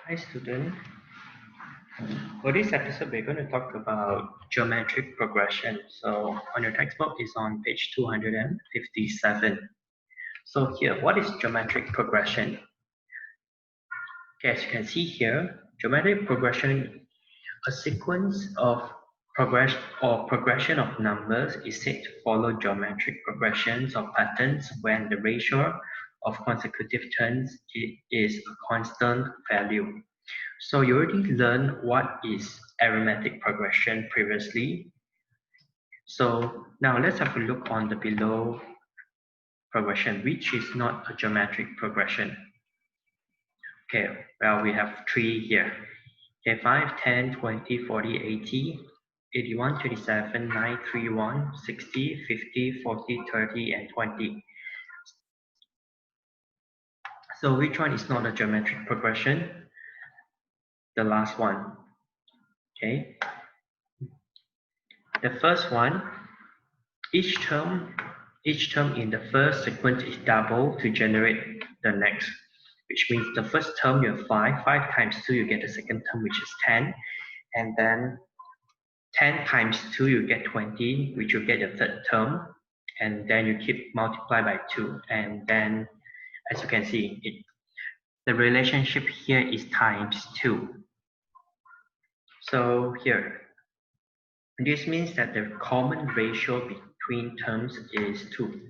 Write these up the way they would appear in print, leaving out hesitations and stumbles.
Hi student. For this episode, we're going to talk about geometric progression. So on your textbook is on page 257. So here, what is geometric progression? Okay, as you can see here, geometric progression, a sequence of progression of numbers is said to follow geometric progressions or patterns when the ratio of consecutive terms is a constant value. So you already learned what is arithmetic progression previously. So now let's have a look on the below progression, which is not a geometric progression. Okay, well, we have three here. Okay, 5, 10, 20, 40, 80, 81, 27, 9, 3, 1, 60, 50, 40, 30, and 20. So which one is not a geometric progression? The last one. Okay, the first one, each term in the first sequence is double to generate the next, which means the first term you have 5 times 2 you get the second term, which is 10, and then 10 times 2 you get 20, which you get the third term, and then you keep multiply by 2, and then as you can see, the relationship here is times 2. So here, this means that the common ratio between terms is 2.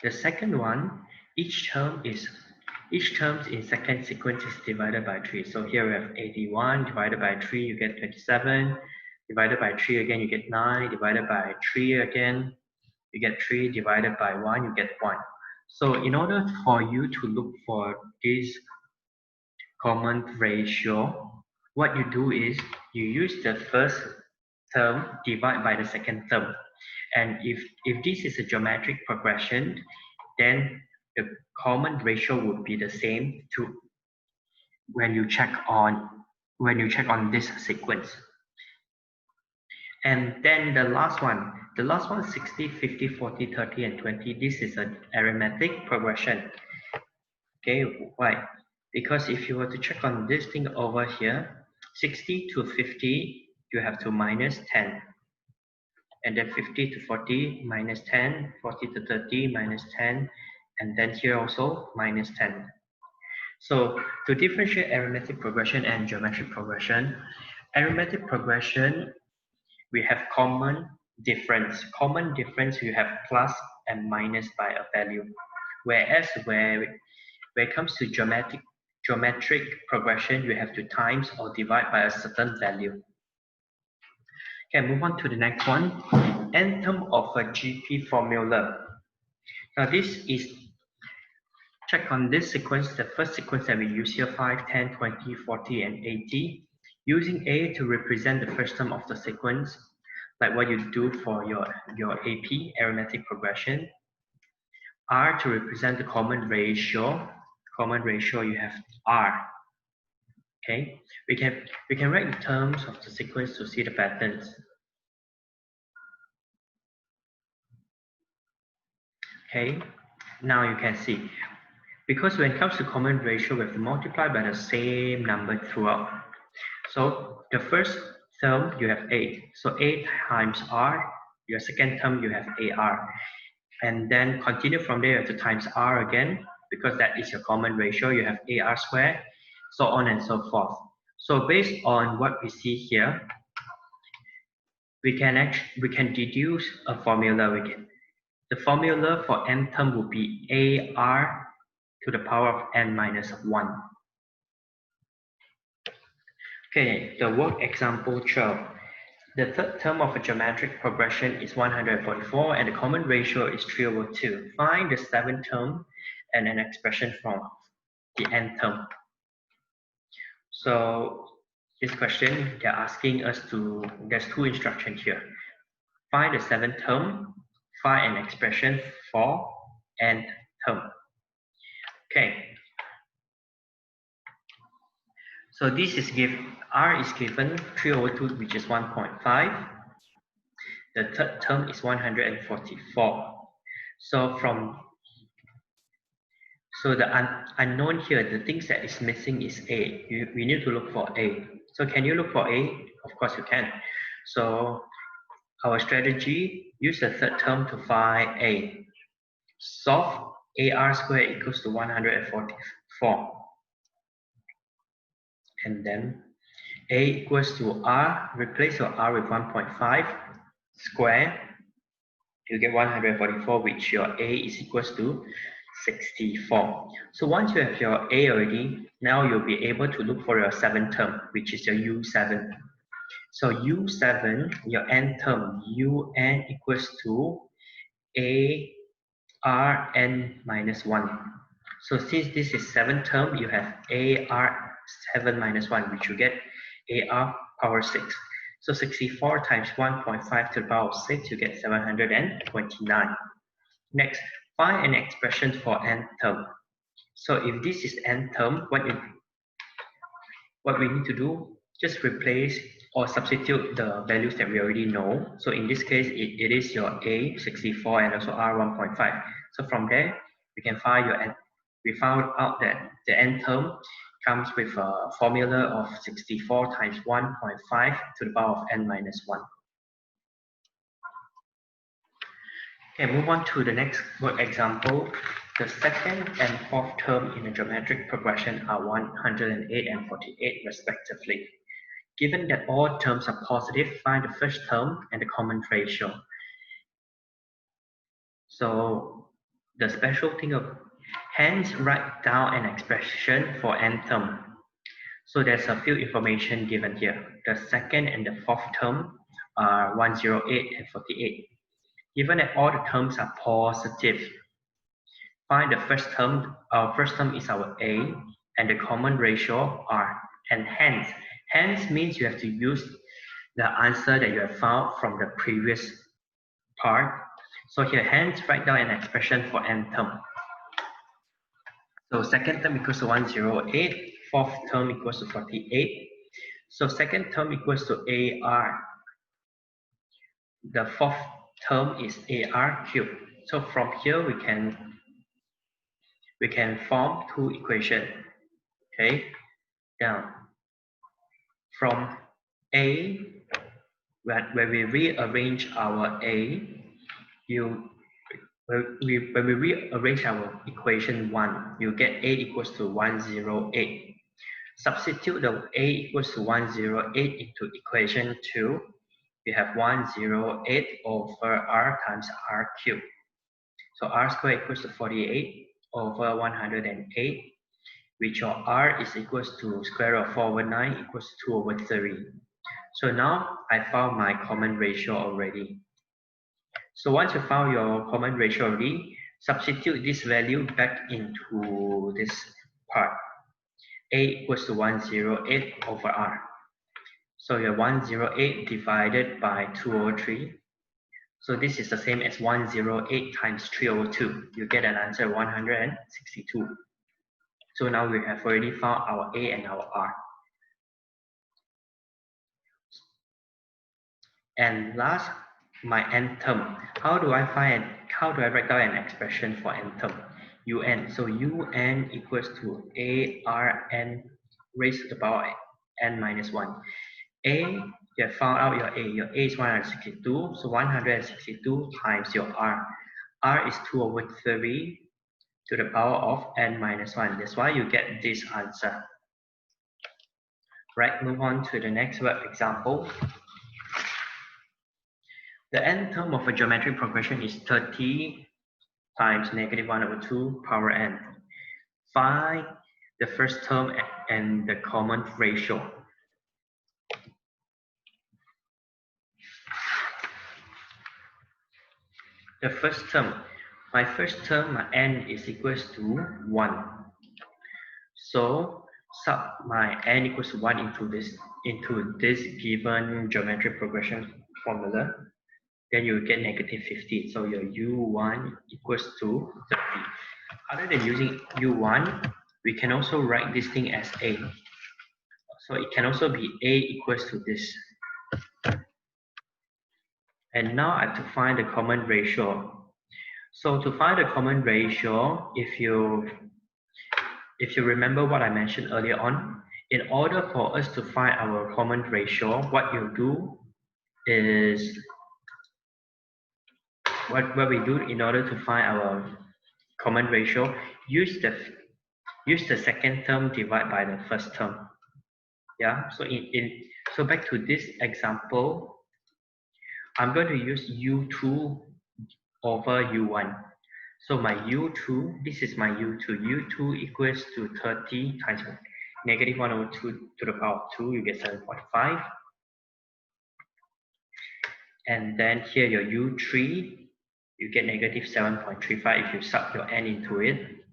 The second one, each term in second sequence is divided by 3. So here we have 81 divided by 3, you get 27. Divided by 3 again, you get 9. Divided by 3 again, you get 3. Divided by 1, you get 1. So in order for you to look for this common ratio, what you do is you use the first term divide by the second term. And if this is a geometric progression, then the common ratio would be the same to when you check on this sequence. And then the last one 60, 50, 40, 30, and 20. This is an arithmetic progression. Okay, why? Because if you were to check on this thing over here, 60 to 50, you have to minus 10. And then 50 to 40 minus 10, 40 to 30 minus 10, and then here also minus 10. So to differentiate arithmetic progression and geometric progression, arithmetic progression, we have common difference. Common difference, you have plus and minus by a value. Whereas where it comes to geometric progression, you have to times or divide by a certain value. Okay, move on to the next one. Entomophagy formula. Now this is, check on this sequence, the first sequence that we use here, 5, 10, 20, 40, and 80. Using A to represent the first term of the sequence, like what you do for your AP, arithmetic progression. R to represent the common ratio. Common ratio, you have R. Okay, we can write the terms of the sequence to see the patterns. Okay, now you can see, because when it comes to common ratio, we have to multiply by the same number throughout. So the first term you have 8, so 8 times R. Your second term you have AR, and then continue from there, you have to times R again, because that is your common ratio. You have AR squared, so on and so forth. So based on what we see here, we can deduce a formula. The formula for n term will be AR to the power of n minus 1. Okay, the work example 12. The third term of a geometric progression is 144 and the common ratio is 3/2. Find the seventh term and an expression from the nth term. So this question, they're asking us to, there's two instructions here. Find the seventh term, find an expression for nth term. Okay. So this is given, R is given 3/2, which is 1.5. The third term is 144. So So the unknown here, the things that is missing is A. We need to look for A. So can you look for A? Of course you can. So our strategy, use the third term to find A. Solve AR squared equals to 144. And then A equals to R, replace your R with 1.5 square, you get 144, which your A is equals to 64. So once you have your A already, now you'll be able to look for your seventh term, which is your U7. So U7, your n term, UN equals to A R n minus 1. So since this is seventh term, you have AR 7 minus 1, which you get AR power 6. So 64 times 1.5 to the power of 6, you get 729. Next, find an expression for n term. So if this is n term, what we need to do, just replace or substitute the values that we already know. So in this case, it is your A, 64, and also R, 1.5. So from there, we can find your n. We found out that the n term comes with a formula of 64 times 1.5 to the power of n minus 1. Okay, move on to the next work example. The second and fourth term in the geometric progression are 108 and 48 respectively. Given that all terms are positive, find the first term and the common ratio. So the special thing of, hence write down an expression for n term. So there's a few information given here. The second and the fourth term are 108 and 48. Given that all the terms are positive, find the first term. Our first term is our A, and the common ratio R. And hence means you have to use the answer that you have found from the previous part. So here, hence write down an expression for n term. So second term equals to 108, fourth term equals to 48. So second term equals to AR. The fourth term is AR cubed. So from here we can form two equations. Okay, now from A, when we rearrange our A, when we rearrange our equation 1, you get A equals to 108. Substitute the A equals to 108 into equation 2. We have 108 over R times R cubed. So R squared equals to 48 over 108, which your R is equals to square root of 4 over 9 equals 2 over 3. So now I found my common ratio already. So once you found your common ratio already, substitute this value back into this part. A equals to 108 over R. So your 108 divided by 2 over 3. So this is the same as 108 times 3 over 2. You get an answer of 162. So now we have already found our A and our R. And last, my n term. How do I write down an expression for n term? UN. So UN equals to ARN raised to the power n minus 1. A, you have found out your A. Your A is 162. So 162 times your R. R is 2 over 3 to the power of n minus 1. That's why you get this answer. Right, move on to the next word example. The n term of a geometric progression is 30 times negative 1 over 2 power n. Find the first term and the common ratio. The first term, my first term, my n is equals to 1. So sub my n equals to 1 into this given geometric progression formula. Then you get negative 50. So your U1 equals to 30. Other than using U1, we can also write this thing as A. So it can also be A equals to this. And now I have to find the common ratio. So to find the common ratio, if you if you remember what I mentioned earlier on, in order for us to find our common ratio, what you do is, what we do in order to find our common ratio, use the second term divide by the first term. Yeah, so so back to this example, I'm going to use U2 over U1. So my U2, this is my U2. U2 equals to 30 times negative 1 over 2 to the power of 2, you get 7.5. And then here your U3, you get negative 7.35 if you sub your n into it.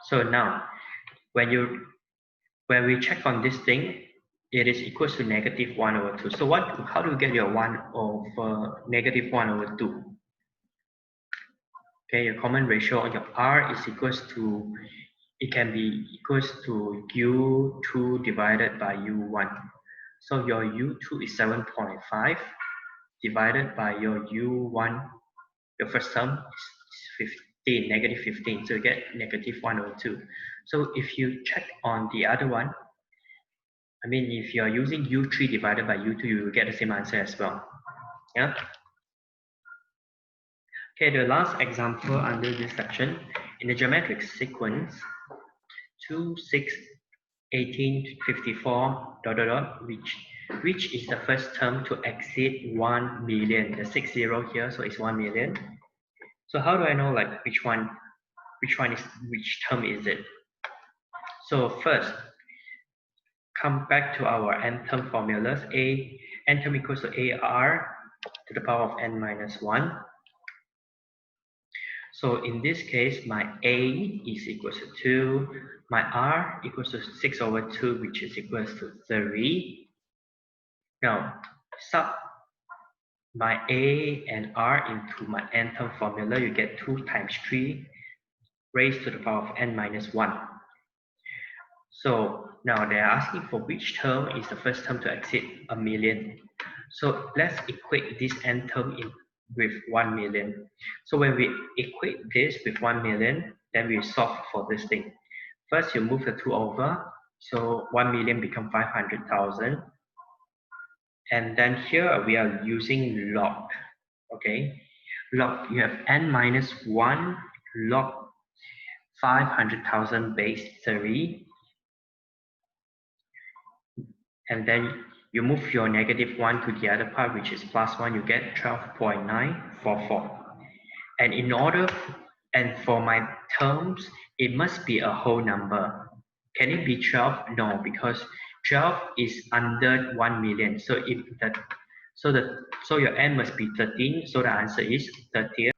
So now, when we check on this thing, it is equals to negative 1 over 2. So how do you get your 1 over negative 1 over 2? Okay, your common ratio on your R is equals to, it can be equals to U2 divided by U1. So your U2 is 7.5 divided by your U1, your first term is 15, negative 15. So you get negative 1 over 2. So if you check on the other one, I mean, if you're using U3 divided by U2, you will get the same answer as well. Yeah. Okay, the last example under this section, in the geometric sequence 2, 6, 18, 54, which is the first term to exceed 1 million. The 60 here, so it's 1 million. So how do I know like which term is it? So first, come back to our n term formulas. N term equals to AR to the power of n minus 1. So in this case, my A is equals to 2, my R equals to 6 over 2, which is equals to 3. Now, sub my A and R into my n term formula, you get 2 times 3 raised to the power of n minus 1. So now they're asking for which term is the first term to exceed a million. So let's equate this n term with 1 million. So when we equate this with 1 million, then we solve for this thing. First, you move the 2 over, so 1 million become 500,000. And then here we are using log, okay? Log, you have n minus 1 log 500,000 base 3. And then you move your negative 1 to the other part, which is plus 1, you get 12.944. And for my terms, it must be a whole number. Can it be 12? No, because 12 is under 1 million. So your n must be 13. So the answer is 30.